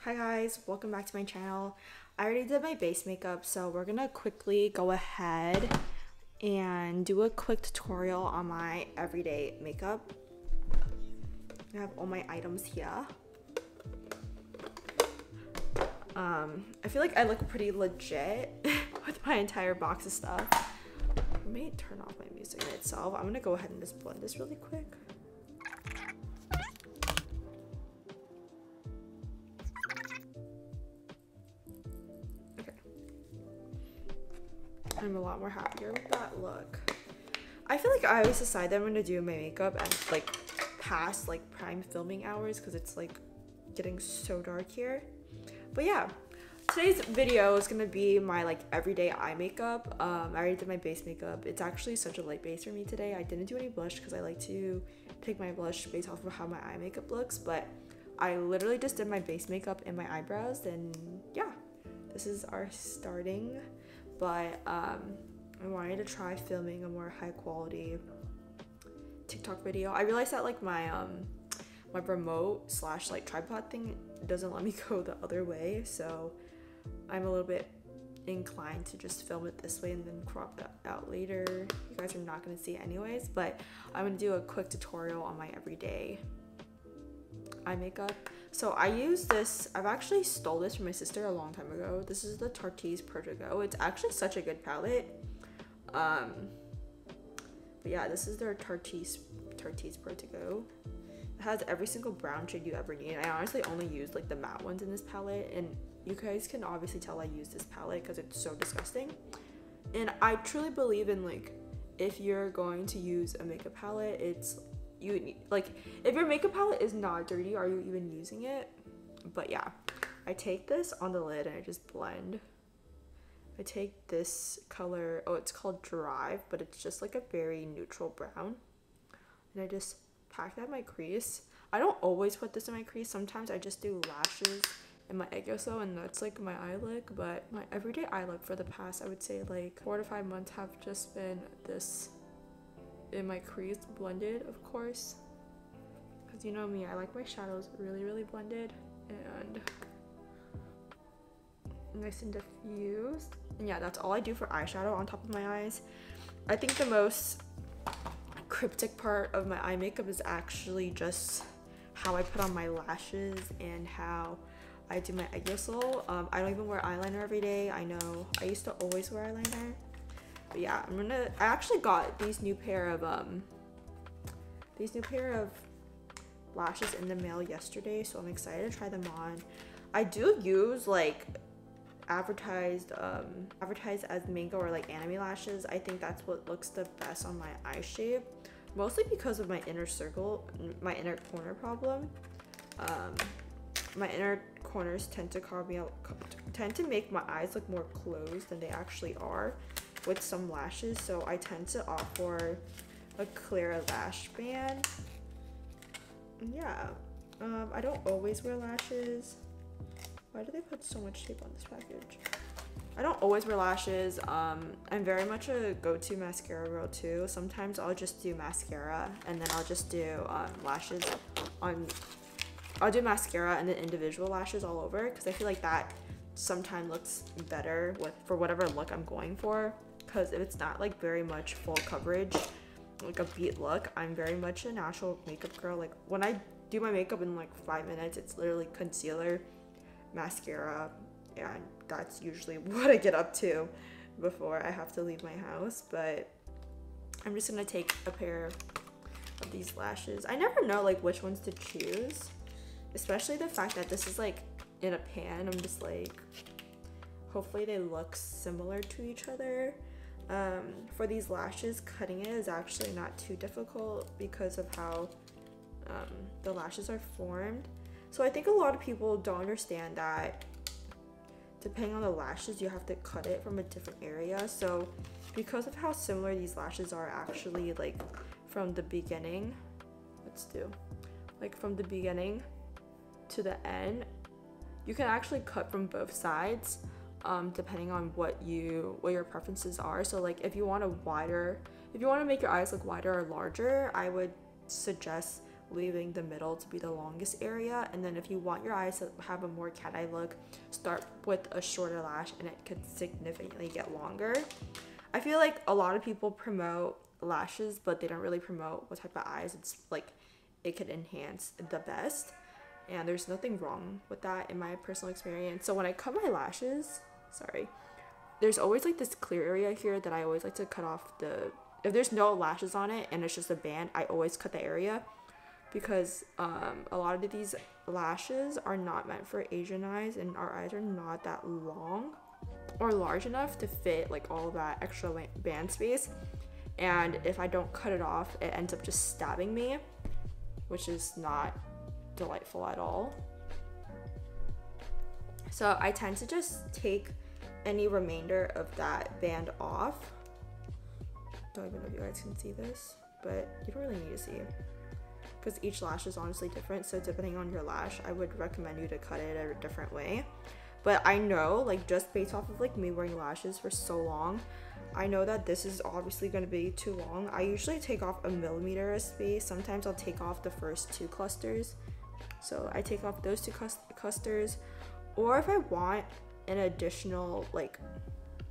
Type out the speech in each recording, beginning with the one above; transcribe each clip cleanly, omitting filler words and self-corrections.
Hi guys, welcome back to my channel. I already did my base makeup, so we're gonna quickly go ahead and do a quick tutorial on my everyday makeup. I have all my items here. I feel like I look pretty legit with my entire box of stuff. I may turn off my music in itself. I'm gonna go ahead and just blend this really quick. I'm a lot more happier with that look. I feel like I always decide that I'm gonna do my makeup at like past like prime filming hours because it's like getting so dark here. But yeah, today's video is gonna be my like everyday eye makeup. I already did my base makeup. It's actually such a light base for me today. I didn't do any blush because I like to take my blush based off of how my eye makeup looks, but I literally just did my base makeup and my eyebrows, and yeah, this is our starting. But I wanted to try filming a more high quality TikTok video. I realized that like my remote slash like tripod thing doesn't let me go the other way, so I'm a little bit inclined to just film it this way and then crop that out later. You guys are not going to see it anyways, but I'm going to do a quick tutorial on my everyday eye makeup. So I use this, I've actually stole this from my sister a long time ago. This is the Tarte's Protego. It's actually such a good palette. But yeah, this is their Tarte's Protego. It has every single brown shade you ever need. I honestly only use like the matte ones in this palette, and you guys can obviously tell I use this palette because it's so disgusting. And I truly believe in like, if you're going to use a makeup palette, it's you need, like, if your makeup palette is not dirty, are you even using it? But yeah, I take this on the lid and I just blend. I take this color, oh, it's called Drive, but it's just like a very neutral brown, and I just pack that in my crease. I don't always put this in my crease. Sometimes I just do lashes and my egg yolk, and that's like my eye look. But my everyday eye look for the past, I would say like 4 to 5 months, have just been this in my crease, blended, of course, because you know me, I like my shadows really blended and nice and diffused. And yeah, that's all I do for eyeshadow on top of my eyes. I think the most cryptic part of my eye makeup is actually just how I put on my lashes and how I do my egg yolk. I don't even wear eyeliner every day. I know I used to always wear eyeliner. But yeah, I actually got these new pair of lashes in the mail yesterday, so I'm excited to try them on. I do use like advertised as mango or like anime lashes. I think that's what looks the best on my eye shape, mostly because of my inner circle, my inner corner problem. My inner corners tend to make my eyes look more closed than they actually are with some lashes, so I tend to opt for a clear lash band. Yeah, I don't always wear lashes. Why do they put so much tape on this package? I don't always wear lashes. I'm very much a go-to mascara girl too. Sometimes I'll just do mascara and then I'll just do lashes on. I'll do mascara and then individual lashes all over, because I feel like that sometimes looks better for whatever look I'm going for. Because if it's not like very much full coverage, like a beat look, I'm very much a natural makeup girl. Like when I do my makeup in like 5 minutes, it's literally concealer, mascara, and that's usually what I get up to before I have to leave my house. But I'm just gonna take a pair of these lashes. I never know like which ones to choose, especially the fact that this is like in a pan. I'm just like, hopefully they look similar to each other. For these lashes, cutting it is actually not too difficult because of how the lashes are formed. So I think a lot of people don't understand that depending on the lashes, you have to cut it from a different area. So because of how similar these lashes are actually, like from the beginning, from the beginning to the end, you can actually cut from both sides. Depending on what your preferences are. So like if you want to make your eyes look wider or larger, I would suggest leaving the middle to be the longest area. And then if you want your eyes to have a more cat eye look, start with a shorter lash and it could significantly get longer. I feel like a lot of people promote lashes, but they don't really promote what type of eyes it's like it could enhance the best. And there's nothing wrong with that in my personal experience. So when I cut my lashes, there's always like this clear area here that I always like to cut off if there's no lashes on it and it's just a band, I always cut the area, because a lot of these lashes are not meant for Asian eyes, and our eyes are not that long or large enough to fit like all of that extra band space. And if I don't cut it off, it ends up just stabbing me, which is not delightful at all. So I tend to just take any remainder of that band off. Don't even know if you guys can see this, but you don't really need to see it because each lash is honestly different. So depending on your lash, I would recommend you to cut it a different way. But I know, like, just based off of like me wearing lashes for so long, I know that this is obviously going to be too long. I usually take off 1 millimeter of space. Sometimes I'll take off the first 2 clusters. So I take off those 2 clusters. Or if I want an additional like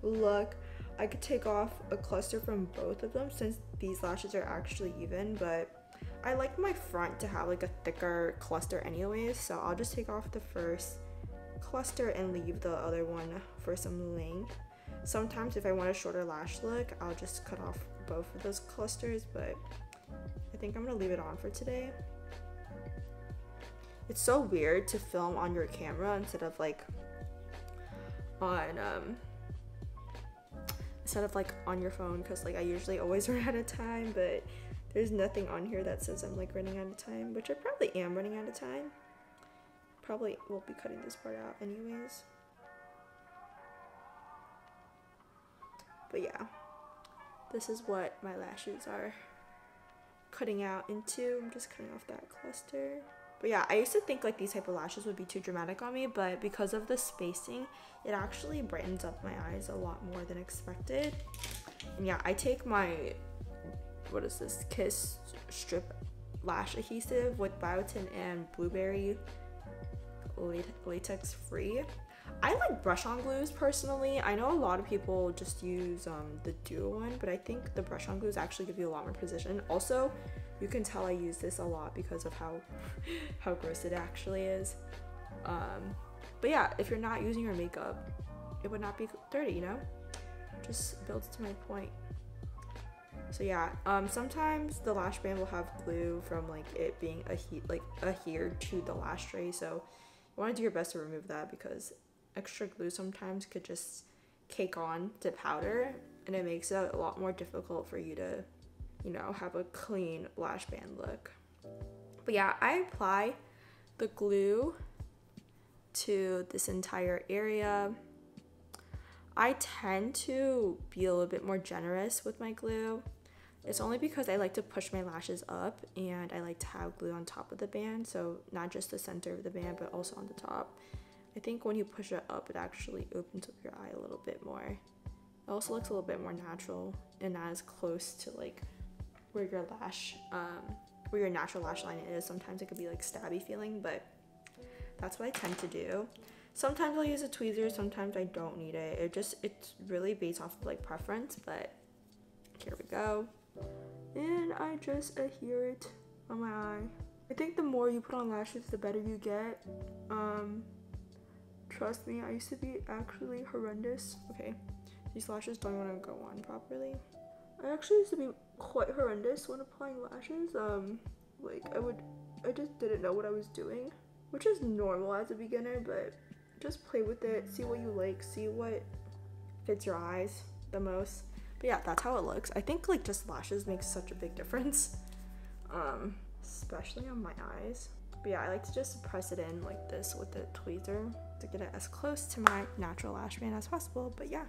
look, I could take off a cluster from both of them since these lashes are actually even. But I like my front to have like a thicker cluster anyways, so I'll just take off the first cluster and leave the other one for some length. Sometimes if I want a shorter lash look, I'll just cut off both of those clusters, but I think I'm gonna leave it on for today. It's so weird to film on your camera instead of like on your phone, because like I usually always run out of time, but there's nothing on here that says I'm like running out of time, which I probably am running out of time. Probably won't be cutting this part out anyways. But yeah, this is what my lashes are cutting out into. I'm just cutting off that cluster. But yeah, I used to think like these type of lashes would be too dramatic on me, but because of the spacing, it actually brightens up my eyes a lot more than expected. And yeah, I take my, what is this, Kiss Strip Lash Adhesive with biotin and blueberry latex free. I like brush-on glues personally. I know a lot of people just use the duo one, but I think the brush-on glues actually give you a lot more precision. Also, you can tell I use this a lot because of how gross it actually is. But yeah, if you're not using your makeup, it would not be dirty, you know? Just builds to my point. So yeah, sometimes the lash band will have glue from like it being adhered to the lash tray. So you want to do your best to remove that, because extra glue sometimes could just cake on to powder, and it makes it a lot more difficult for you to, you know, have a clean lash band look. But yeah, I apply the glue to this entire area. I tend to be a little bit more generous with my glue. It's only because I like to push my lashes up, and I like to have glue on top of the band, so not just the center of the band but also on the top. I think when you push it up, it actually opens up your eye a little bit more. It also looks a little bit more natural and not as close to like where your natural lash line is. Sometimes it could be like stabby feeling, but that's what I tend to do. Sometimes I'll use a tweezer, sometimes I don't need it. It's really based off of like preference, but here we go. And I just adhere it on my eye. I think the more you put on lashes, the better you get. Trust me, I used to be actually horrendous. Okay, these lashes don't want to go on properly. I actually used to be quite horrendous when applying lashes. I just didn't know what I was doing, which is normal as a beginner, but just play with it, see what you like, see what fits your eyes the most. But yeah, that's how it looks. I think like just lashes makes such a big difference, especially on my eyes. But yeah, I like to just press it in like this with the tweezer to get it as close to my natural lash band as possible. But yeah,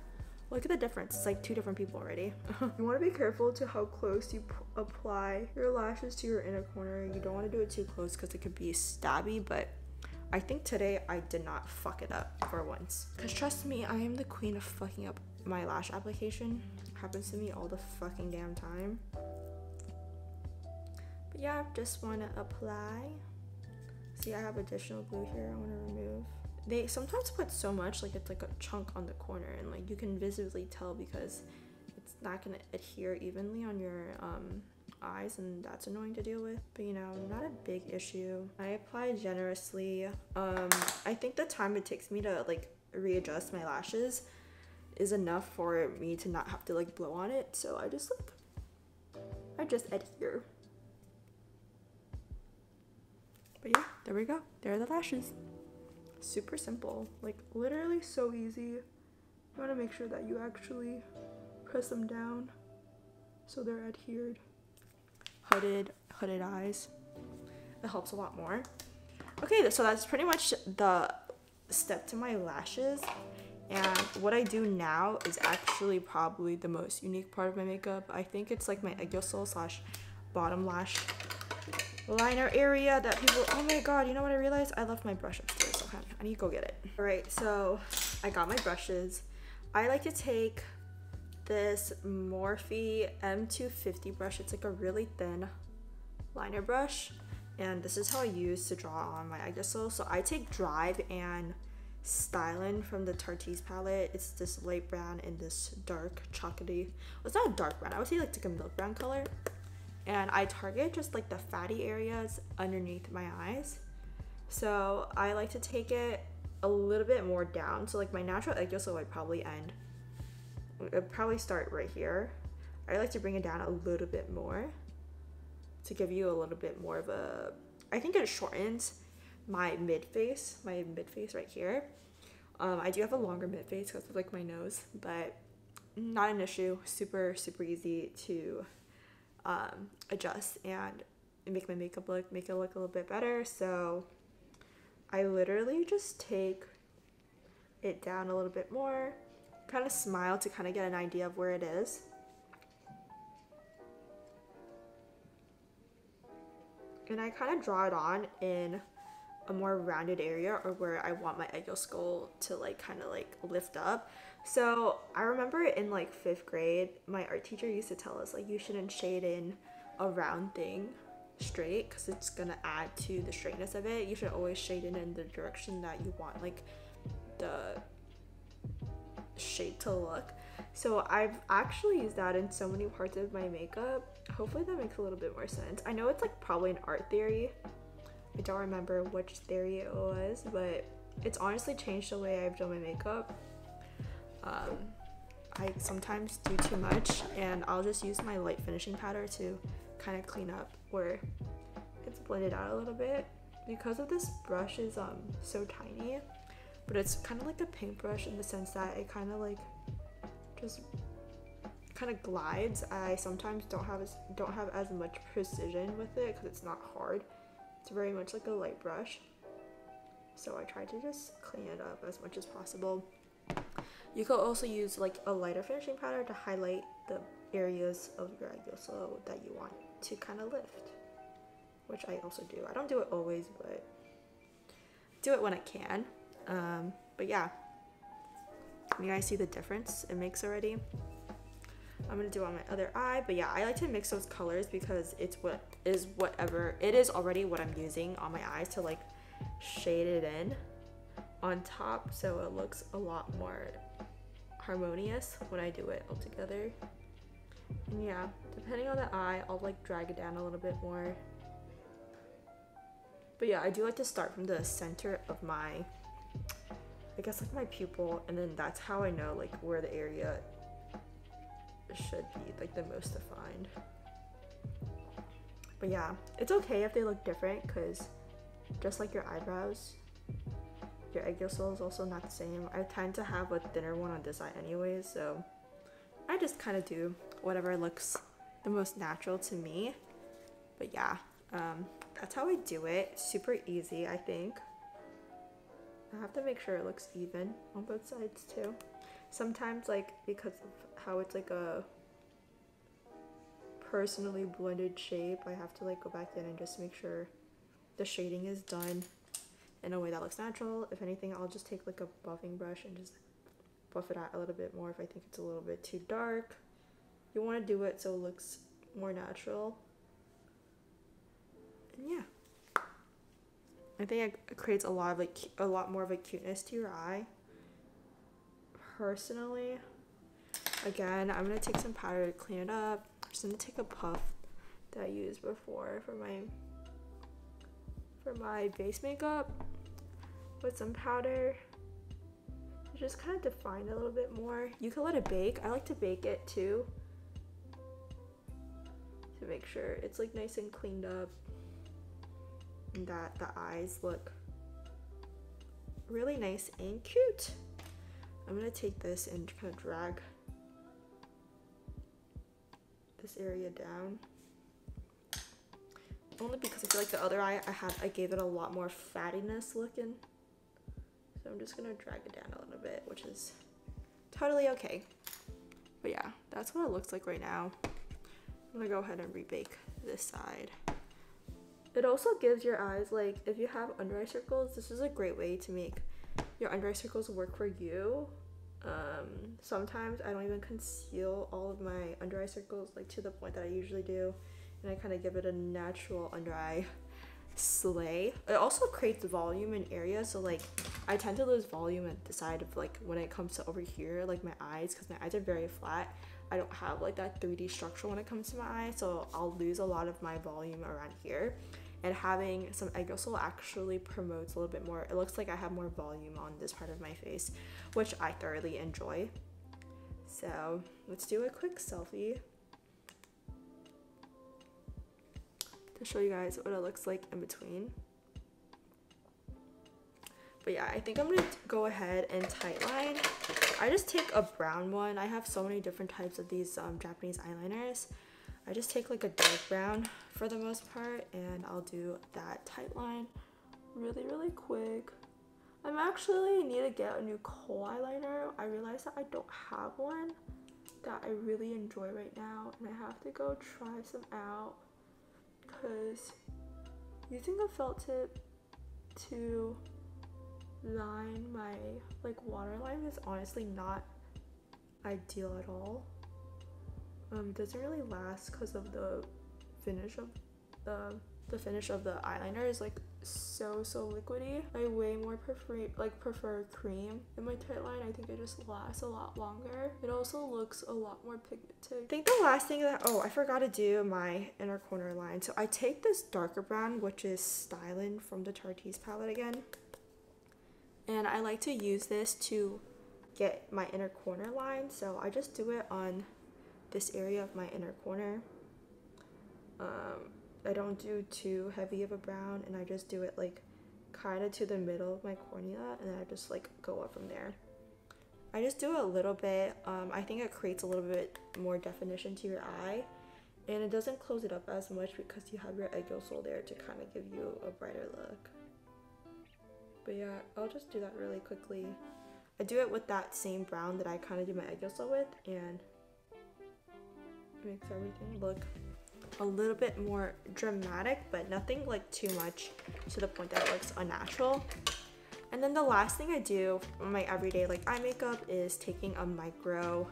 look at the difference. It's like 2 different people already. You want to be careful to how close you apply your lashes to your inner corner. You don't want to do it too close because it could be stabby, but I think today I did not fuck it up for once. Because trust me, I am the queen of fucking up my lash application. Happens to me all the fucking damn time. But yeah, just want to apply. See, I have additional glue here I want to remove. They sometimes put so much, like it's like a chunk on the corner, and like you can visibly tell because it's not going to adhere evenly on your eyes, and that's annoying to deal with. But you know, not a big issue. I apply generously. I think the time it takes me to like readjust my lashes is enough for me to not have to like blow on it, so I just adhere. But yeah, there we go. There are the lashes. Super simple, like literally so easy. You want to make sure that you actually press them down so they're adhered. Hooded eyes, it helps a lot more. Okay, so that's pretty much the step to my lashes, and what I do now is actually probably the most unique part of my makeup. I think it's like my egg yolk slash bottom lash liner area that people, oh my god, you know what I realized? I left my brush upstairs. Okay, I need to go get it. All right, so I got my brushes. I like to take this Morphe M250 brush. It's like a really thin liner brush, and this is how I use to draw on my egg yolk. So I take Drive and Stylin from the Tarte's palette. It's this light brown and this dark chocolatey, well, it's not a dark brown, I would say like it's like a milk brown color. And I target just like the fatty areas underneath my eyes. So I like to take it a little bit more down. So like my natural egg yolk would probably end, it'd probably start right here. I like to bring it down a little bit more to give you a little bit more of a, I think it shortens my mid face right here. I do have a longer mid face because of like my nose, but not an issue. Super easy to adjust and make my makeup look, make it look a little bit better. So I literally just take it down a little bit more, kind of smile to kind of get an idea of where it is. And I kind of draw it on in a more rounded area, or where I want my egg yolk skull to like kind of like lift up. So I remember in like 5th grade, my art teacher used to tell us like you shouldn't shade in a round thing straight because it's gonna add to the straightness of it. You should always shade in the direction that you want like the shape to look. So I've actually used that in so many parts of my makeup. Hopefully that makes a little bit more sense. I know it's like probably an art theory. I don't remember which theory it was, but it's honestly changed the way I've done my makeup. I sometimes do too much, and I'll just use my light finishing powder to kind of clean up where it's blended out a little bit. Because of this brush is so tiny, but it's kind of like a paintbrush in the sense that it kind of like just kind of glides. I sometimes don't have as much precision with it because it's not hard. It's very much like a light brush. So I try to just clean it up as much as possible. You could also use like a lighter finishing powder to highlight the areas of your egg yolk that you want to kind of lift, which I also do. I don't do it always, but do it when I can. But yeah, you guys see the difference it makes already. I'm gonna do on my other eye, but yeah, I like to mix those colors because it is already what I'm using on my eyes to like shade it in on top, so it looks a lot more harmonious when I do it all together. And yeah, depending on the eye, I'll like drag it down a little bit more. But yeah, I do like to start from the center of my, I guess like my pupil, and then that's how I know like where the area should be like the most defined. But yeah, it's okay if they look different because just like your eyebrows, your egg yolk is also not the same. I tend to have a thinner one on this eye anyways, so I just kind of do whatever looks the most natural to me. But yeah, that's how I do it. Super easy, I think. I have to make sure it looks even on both sides too. Sometimes like because of how it's like a personally blended shape, I have to like go back in and just make sure the shading is done in a way that looks natural. If anything, I'll just take like a buffing brush and just buff it out a little bit more if I think it's a little bit too dark. You want to do it so it looks more natural. I think it creates a lot more of a cuteness to your eye. Personally, again, I'm gonna take some powder to clean it up. I'm just gonna take a puff that I used before for my base makeup with some powder. Just kind of define it a little bit more. You can let it bake. I like to bake it too, to make sure it's like nice and cleaned up and that the eyes look really nice and cute. I'm gonna take this and kind of drag this area down, only because I feel like the other eye I gave it a lot more fattiness looking. So I'm just gonna drag it down a little bit, which is totally okay. But yeah, that's what it looks like right now. I'm gonna go ahead and rebake this side. It also gives your eyes, like if you have under eye circles, this is a great way to make your under eye circles work for you. Sometimes I don't even conceal all of my under eye circles like to the point that I usually do, and I kind of give it a natural under eye slay. It also creates volume in areas, so like I tend to lose volume at the side of like when it comes to over here, like my eyes, because my eyes are very flat. I don't have like that 3D structure when it comes to my eyes, so I'll lose a lot of my volume around here. And having some egg yolk actually promotes a little bit more. It looks like I have more volume on this part of my face, which I thoroughly enjoy. So let's do a quick selfie to show you guys what it looks like in between. But yeah, I think I'm gonna go ahead and tightline. I just take a brown one. I have so many different types of these Japanese eyeliners. I just take like a dark brown for the most part, and I'll do that tightline really quick. I'm actually need to get a new kohl eyeliner. I realized that I don't have one that I really enjoy right now, and I have to go try some out, because using a felt tip to line my like waterline is honestly not ideal at all. It doesn't really last because of the finish of the finish of the eyeliner is like so liquidy. I way more prefer cream in my tight line. I think it just lasts a lot longer. It also looks a lot more pigmented. I think the last thing that, oh, I forgot to do my inner corner line. So I take this darker brown, which is Stylin from the Tarte's palette again, and I like to use this to get my inner corner line. So I just do it on this area of my inner corner. I don't do too heavy of a brown, and I just do it like kind of to the middle of my cornea, and then I just like go up from there. I just do a little bit. I think it creates a little bit more definition to your eye, and it doesn't close it up as much because you have your egg yolk there to kind of give you a brighter look. But yeah, I'll just do that really quickly. I do it with that same brown that I kind of do my egg yolk with, and it makes everything look a little bit more dramatic, but nothing like too much to the point that it looks unnatural. And then the last thing I do on my everyday like eye makeup is taking a micro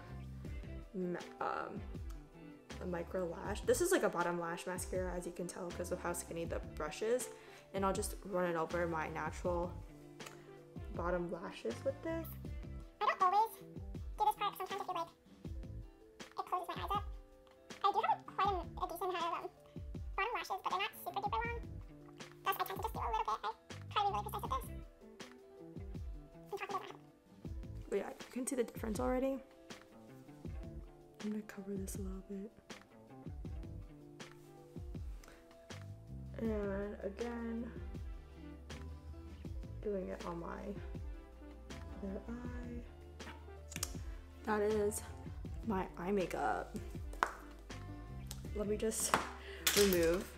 lash. This is like a bottom lash mascara, as you can tell because of how skinny the brush is, and I'll just run it over my natural bottom lashes with this. I don't always do this part. Sometimes I feel like it closes my eyes up. I do have quite a decent amount of bottom lashes, but they're not super duper long. Thus, I tend to just do a little bit. I try to be really precise with this. And talking about that. But yeah, you can see the difference already. I'm gonna cover this a little bit. And again, doing it on my other eye. That is my eye makeup. Let me just remove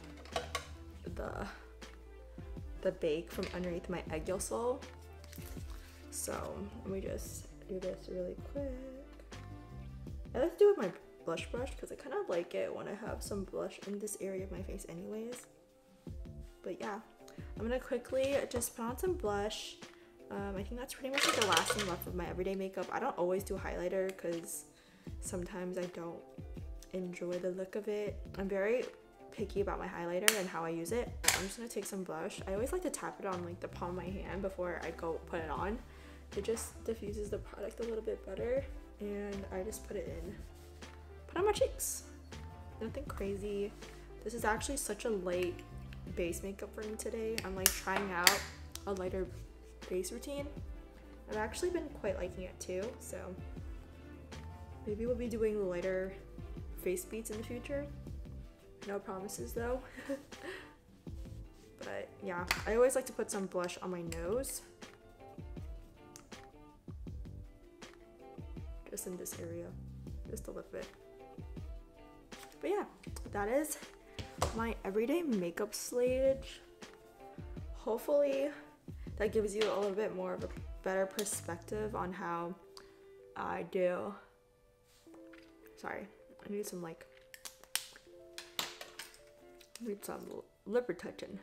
the bake from underneath my egg yolk sole. So let me just do this really quick. I like to do it with my blush brush because I kind of like it when I have some blush in this area of my face anyways. But yeah, I'm gonna quickly just put on some blush. I think that's pretty much like the last thing left of my everyday makeup. I don't always do highlighter because sometimes I don't enjoy the look of it. I'm very picky about my highlighter and how I use it. I'm just gonna take some blush. I always like to tap it on like the palm of my hand before I go put it on. It just diffuses the product a little bit better, and I just put on my cheeks. Nothing crazy. This is actually such a light base makeup for me today. I'm like trying out a lighter base routine. I've actually been quite liking it too, so maybe we'll be doing lighter face beats in the future. No promises though. But yeah, I always like to put some blush on my nose. Just in this area, just a little bit. But yeah, that is my everyday makeup slayage. Hopefully that gives you a little bit more of a better perspective on how I do. Sorry, I need some lip retouching.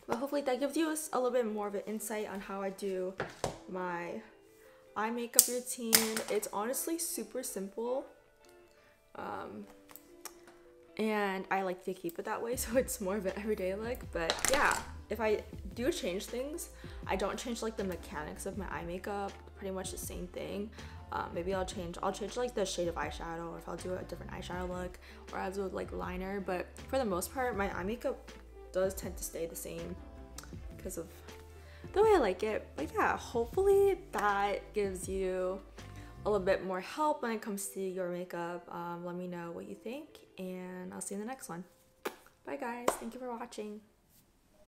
But hopefully that gives you a little bit more of an insight on how I do my eye makeup routine. It's honestly super simple. And I like to keep it that way, so it's more of an everyday look. But yeah, if I do change things, I don't change like the mechanics of my eye makeup, pretty much the same thing. Maybe I'll change like the shade of eyeshadow, or if I'll do a different eyeshadow look, or I'll do like liner. But for the most part, my eye makeup does tend to stay the same because of the way I like it. But yeah, hopefully that gives you a little bit more help when it comes to your makeup. Let me know what you think, and I'll see you in the next one. Bye guys, thank you for watching.